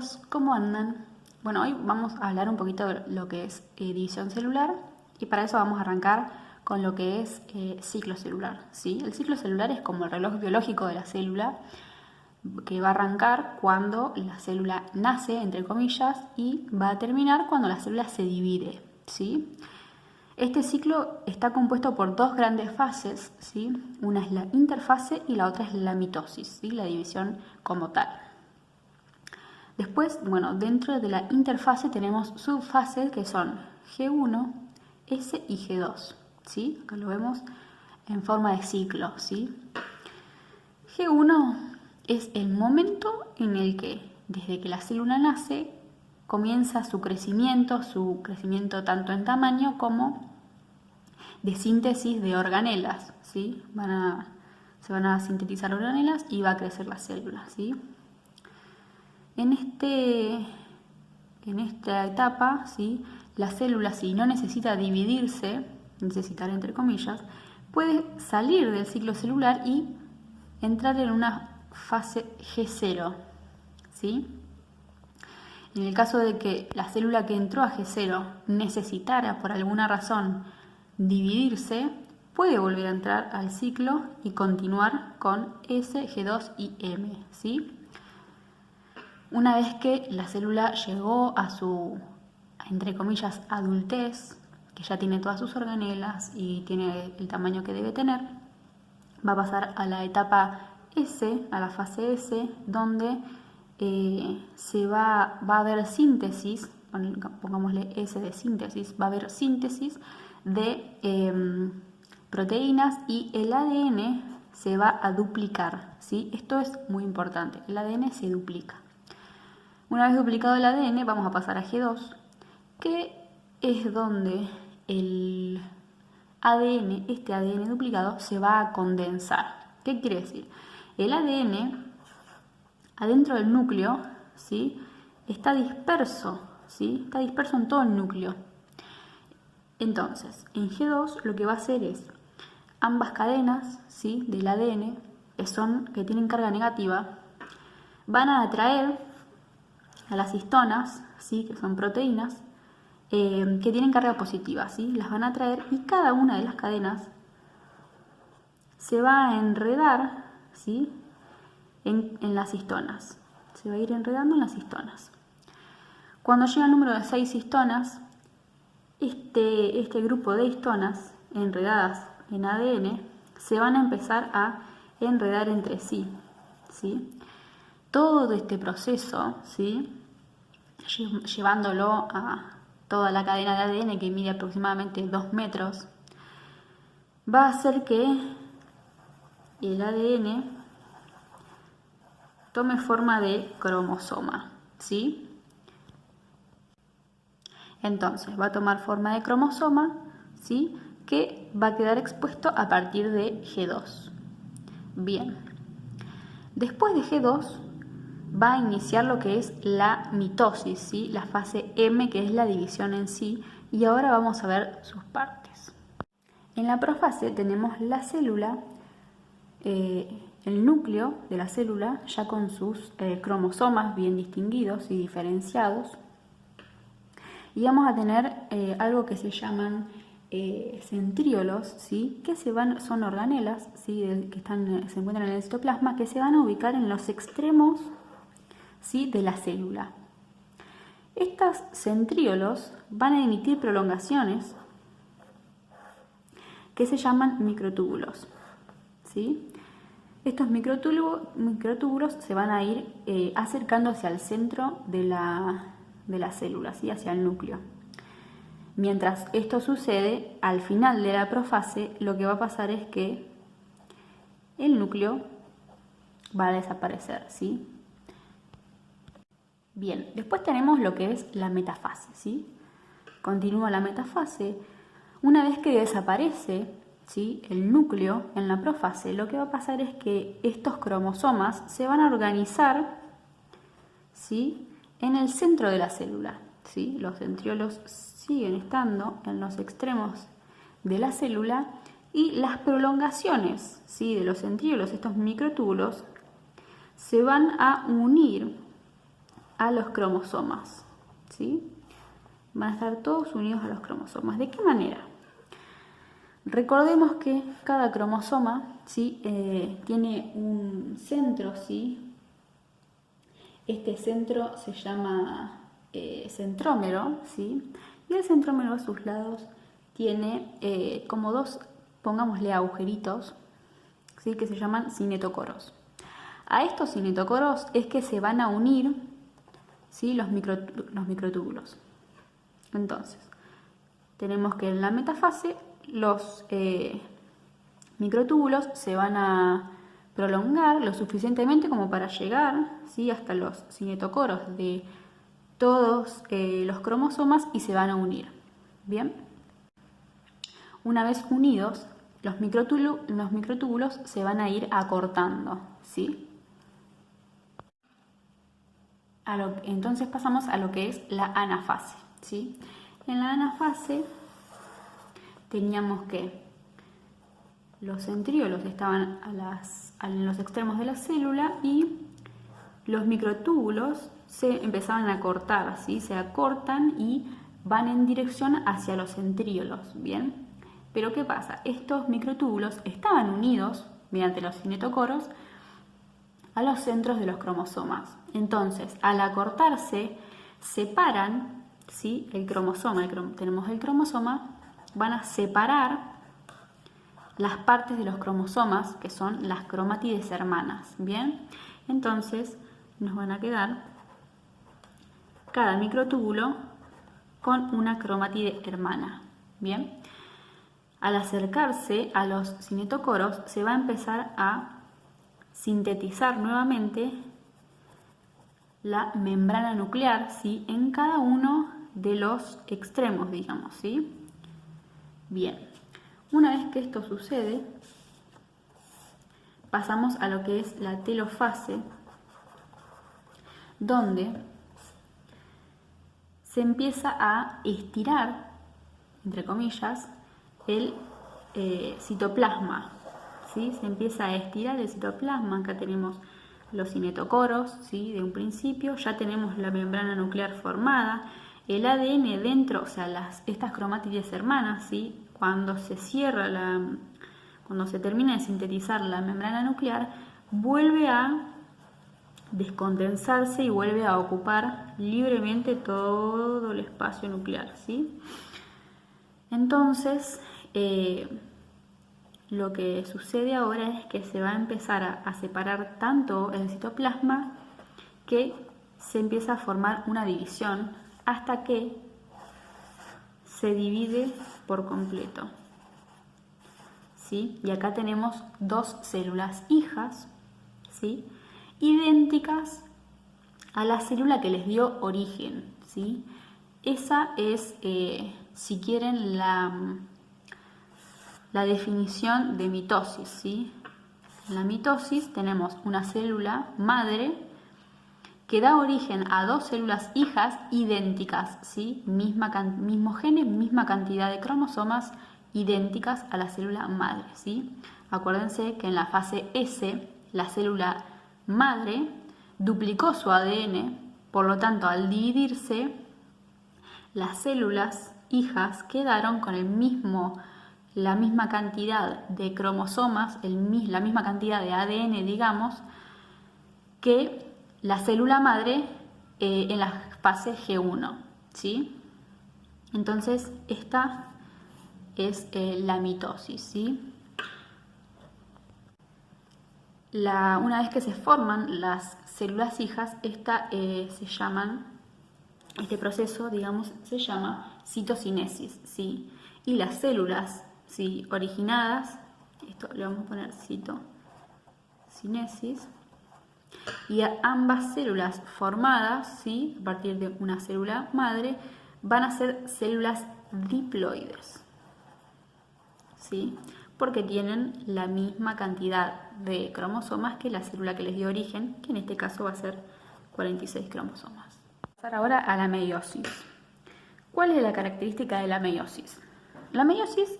chicos, ¿cómo andan? Bueno, hoy vamos a hablar un poquito de lo que es división celular y para eso vamos a arrancar con lo que es ciclo celular, ¿sí? El ciclo celular es como el reloj biológico de la célula que va a arrancar cuando la célula nace, entre comillas, y va a terminar cuando la célula se divide, ¿sí? Este ciclo está compuesto por dos grandes fases, ¿sí? Una es la interfase y la otra es la mitosis, ¿sí? La división como tal. Después, bueno, dentro de la interfase tenemos subfases que son G1, S y G2, ¿sí? Acá lo vemos en forma de ciclo, ¿sí? G1 es el momento en el que, desde que la célula nace, comienza su crecimiento tanto en tamaño como de síntesis de organelas, ¿sí? Se van a sintetizar organelas y va a crecer la célula, ¿sí? En esta etapa, ¿sí? La célula, si no necesita dividirse, necesitar entre comillas, puede salir del ciclo celular y entrar en una fase G0, ¿sí? En el caso de que la célula que entró a G0 necesitara por alguna razón dividirse, puede volver a entrar al ciclo y continuar con S, G2 y M, ¿sí? Una vez que la célula llegó a su, entre comillas, adultez, que ya tiene todas sus organelas y tiene el tamaño que debe tener, va a pasar a la etapa S, a la fase S, donde va a haber síntesis, pongámosle S de síntesis, va a haber síntesis de proteínas y el ADN se va a duplicar, ¿sí? Esto es muy importante, el ADN se duplica. Una vez duplicado el ADN vamos a pasar a G2, que es donde el ADN, este ADN duplicado, se va a condensar. ¿Qué quiere decir? El ADN adentro del núcleo, ¿sí? Está disperso, ¿sí? Está disperso en todo el núcleo. Entonces, en G2 lo que va a hacer es ambas cadenas, ¿sí? Del ADN, que tienen carga negativa, van a atraer a las histonas, ¿sí? Que son proteínas, que tienen carga positiva, ¿sí? Las van a atraer y cada una de las cadenas se va a enredar, ¿sí? en las histonas. Se va a ir enredando en las histonas. Cuando llega el número de 6 histonas, este grupo de histonas enredadas en ADN se van a empezar a enredar entre sí, ¿sí? Todo este proceso, ¿sí? Llevándolo a toda la cadena de ADN que mide aproximadamente 2 metros, va a hacer que el ADN tome forma de cromosoma, ¿sí? Entonces va a tomar forma de cromosoma, ¿sí? Que va a quedar expuesto a partir de G2. Bien, después de G2 va a iniciar lo que es la mitosis, ¿sí? La fase M, que es la división en sí, y ahora vamos a ver sus partes. En la profase tenemos la célula, el núcleo de la célula, ya con sus cromosomas bien distinguidos y diferenciados, y vamos a tener algo que se llaman centriolos, ¿sí? Que son organelas, ¿sí? Que se encuentran en el citoplasma, que se van a ubicar en los extremos, ¿sí? De la célula. Estos centriolos van a emitir prolongaciones que se llaman microtúbulos, ¿sí? Estos microtúbulos se van a ir acercando hacia el centro de la célula, ¿sí? Hacia el núcleo. Mientras esto sucede, al final de la profase, lo que va a pasar es que el núcleo va a desaparecer, ¿sí? Bien, después tenemos lo que es la metafase, ¿sí? Continúa la metafase. Una vez que desaparece, ¿sí? El núcleo en la profase, lo que va a pasar es que estos cromosomas se van a organizar, ¿sí? En el centro de la célula, ¿sí? Los centriolos siguen estando en los extremos de la célula y las prolongaciones, ¿sí? De los centriolos, estos microtúbulos, se van a unir a los cromosomas, ¿sí? Van a estar todos unidos a los cromosomas. ¿De qué manera? Recordemos que cada cromosoma, ¿sí? Tiene un centro, ¿sí? Este centro se llama centrómero, ¿sí? Y el centrómero a sus lados tiene como dos, pongámosle agujeritos, ¿sí? Que se llaman cinetocoros. A estos cinetocoros es que se van a unir, ¿sí? los microtúbulos. Entonces, tenemos que en la metafase los microtúbulos se van a prolongar lo suficientemente como para llegar, ¿sí? hasta los cinetocoros de todos los cromosomas y se van a unir. Bien, una vez unidos, los microtúbulos se van a ir acortando, ¿sí? Entonces pasamos a lo que es la anafase, ¿sí? En la anafase teníamos que los centriolos estaban en los extremos de la célula y los microtúbulos se empezaban a cortar, ¿sí? Se acortan y van en dirección hacia los centriolos, ¿bien? Pero ¿qué pasa? Estos microtúbulos estaban unidos mediante los cinetocoros a los centros de los cromosomas. Entonces, al acortarse, separan, ¿sí? El cromosoma, tenemos el cromosoma, van a separar las partes de los cromosomas, que son las cromátides hermanas, ¿bien? Entonces, nos van a quedar cada microtúbulo con una cromátide hermana, ¿bien? Al acercarse a los cinetocoros, se va a empezar a sintetizar nuevamente la membrana nuclear, ¿sí? En cada uno de los extremos, digamos, ¿sí? Bien, una vez que esto sucede, pasamos a lo que es la telofase, donde se empieza a estirar, entre comillas, el citoplasma, ¿sí? Se empieza a estirar el citoplasma. Acá tenemos los cinetocoros, ¿sí? De un principio, ya tenemos la membrana nuclear formada, el ADN dentro, o sea, estas cromátides hermanas, ¿sí? Cuando se cierra cuando se termina de sintetizar la membrana nuclear, vuelve a descondensarse y vuelve a ocupar libremente todo el espacio nuclear, ¿sí? Entonces, lo que sucede ahora es que se va a empezar a separar tanto el citoplasma que se empieza a formar una división hasta que se divide por completo, ¿sí? Y acá tenemos dos células hijas, ¿sí? Idénticas a la célula que les dio origen, ¿sí? Esa es, si quieren, la definición de mitosis, ¿sí? En la mitosis tenemos una célula madre que da origen a dos células hijas idénticas, ¿sí? Mismo genes, misma cantidad de cromosomas idénticas a la célula madre, ¿sí? Acuérdense que en la fase S la célula madre duplicó su ADN, por lo tanto al dividirse las células hijas quedaron con la misma cantidad de cromosomas, la misma cantidad de ADN, digamos, que la célula madre en la fase G1, ¿sí? Entonces, esta es la mitosis, ¿sí? Una vez que se forman las células hijas, este proceso, digamos, se llama citocinesis, ¿sí? Y las células, ¿sí? Originadas, esto le vamos a poner citocinesis, y ambas células formadas, ¿sí? A partir de una célula madre, van a ser células diploides, ¿sí? Porque tienen la misma cantidad de cromosomas que la célula que les dio origen, que en este caso va a ser 46 cromosomas. Pasar ahora a la meiosis. ¿Cuál es la característica de la meiosis? La meiosis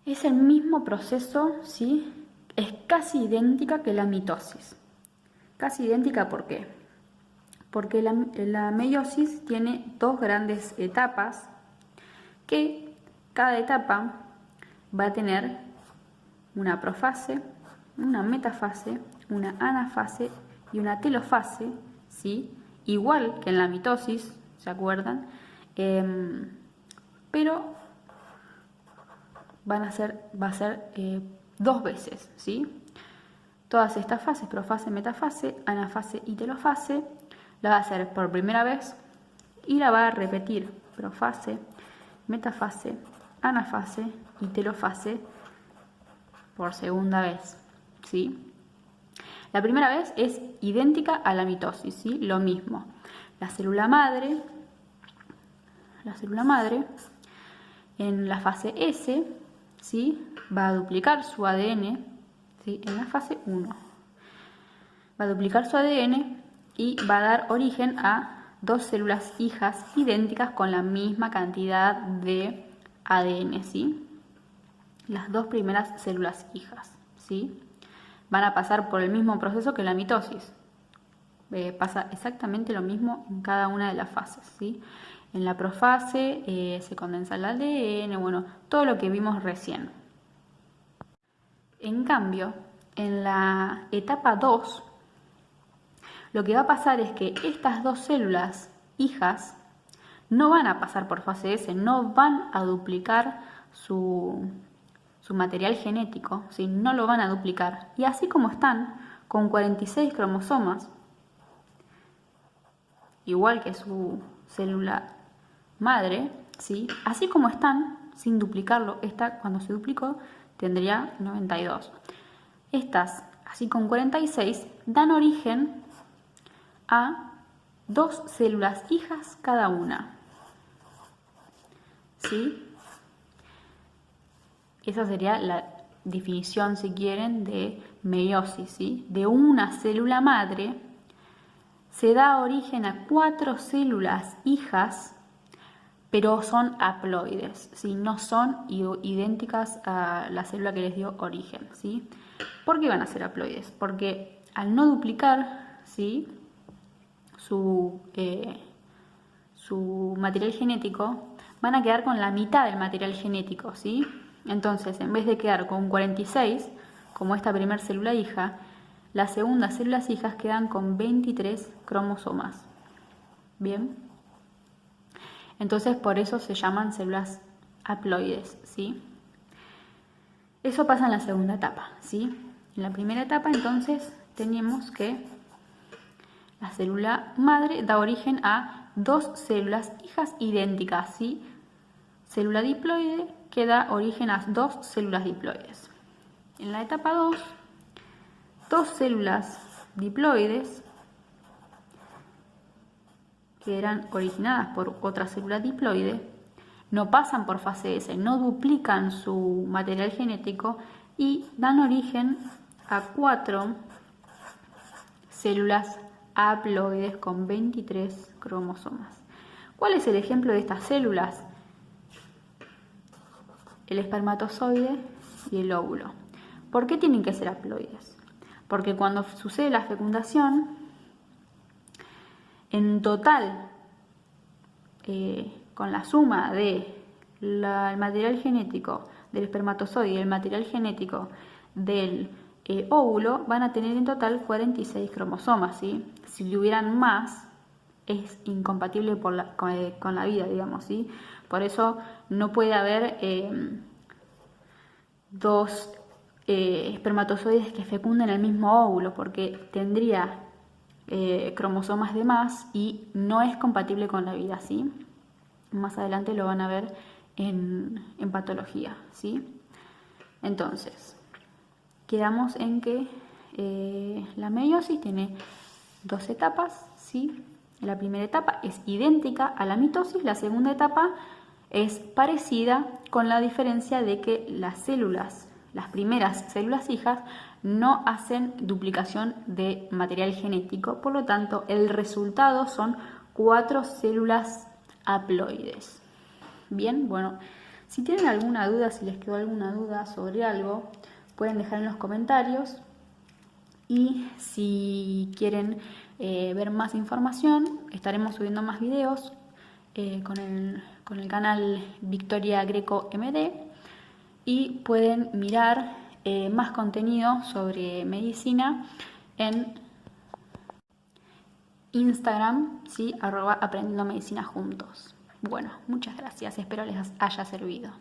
es el mismo proceso, ¿sí? Es casi idéntica que la mitosis. Casi idéntica, ¿por qué? Porque la meiosis tiene dos grandes etapas, que cada etapa va a tener una profase, una metafase, una anafase y una telofase, ¿sí? Igual que en la mitosis, ¿se acuerdan? Pero va a ser dos veces, ¿sí? Todas estas fases, profase, metafase, anafase y telofase, la va a hacer por primera vez y la va a repetir profase, metafase, anafase y telofase por segunda vez, ¿sí? La primera vez es idéntica a la mitosis, ¿sí? Lo mismo. La célula madre en la fase S, ¿sí? Va a duplicar su ADN, ¿sí? En la fase 1. Va a duplicar su ADN y va a dar origen a dos células hijas idénticas con la misma cantidad de ADN, ¿sí? Las dos primeras células hijas, ¿sí? Van a pasar por el mismo proceso que la mitosis. Pasa exactamente lo mismo en cada una de las fases, ¿sí? En la profase se condensa el ADN, bueno, todo lo que vimos recién. En cambio, en la etapa 2, lo que va a pasar es que estas dos células hijas no van a pasar por fase S, no van a duplicar su material genético, ¿sí? No lo van a duplicar. Y así como están, con 46 cromosomas, igual que su célula madre, ¿sí? Así como están, sin duplicarlo, esta cuando se duplicó tendría 92. Estas, así con 46, dan origen a dos células hijas cada una, ¿sí? Esa sería la definición, si quieren, de meiosis, ¿sí? De una célula madre se da origen a 4 células hijas, pero son haploides, ¿sí? No son idénticas a la célula que les dio origen, ¿sí? ¿Por qué van a ser haploides? Porque al no duplicar, ¿sí? su material genético, van a quedar con la mitad del material genético, ¿sí? Entonces, en vez de quedar con 46, como esta primera célula hija, las segundas células hijas quedan con 23 cromosomas. ¿Bien? Entonces, por eso se llaman células haploides, ¿sí? Eso pasa en la segunda etapa, ¿sí? En la primera etapa, entonces, tenemos que la célula madre da origen a dos células hijas idénticas, ¿sí? Célula diploide que da origen a dos células diploides. En la etapa 2, dos células diploides que eran originadas por otra célula diploide no pasan por fase S, no duplican su material genético y dan origen a 4 células haploides con 23 cromosomas. ¿Cuál es el ejemplo de estas células? El espermatozoide y el óvulo. ¿Por qué tienen que ser haploides? Porque cuando sucede la fecundación, en total, con la suma de el material genético del espermatozoide y el material genético del óvulo, van a tener en total 46 cromosomas, ¿sí? Si hubieran más, es incompatible con la vida, digamos, ¿sí? Por eso no puede haber dos espermatozoides que fecunden el mismo óvulo, porque tendría cromosomas de más y no es compatible con la vida, ¿sí? Más adelante lo van a ver en patología, ¿sí? Entonces, quedamos en que la meiosis tiene dos etapas, ¿sí? La primera etapa es idéntica a la mitosis, la segunda etapa es parecida, con la diferencia de que las primeras células hijas, no hacen duplicación de material genético, por lo tanto el resultado son 4 células haploides. Bien, bueno, si tienen alguna duda, si les quedó alguna duda sobre algo, pueden dejar en los comentarios. Y si quieren ver más información, estaremos subiendo más videos con el canal Victoria Greco MD, y pueden mirar más contenido sobre medicina en Instagram, ¿sí? @aprendiendo medicina juntos. Bueno, muchas gracias, espero les haya servido.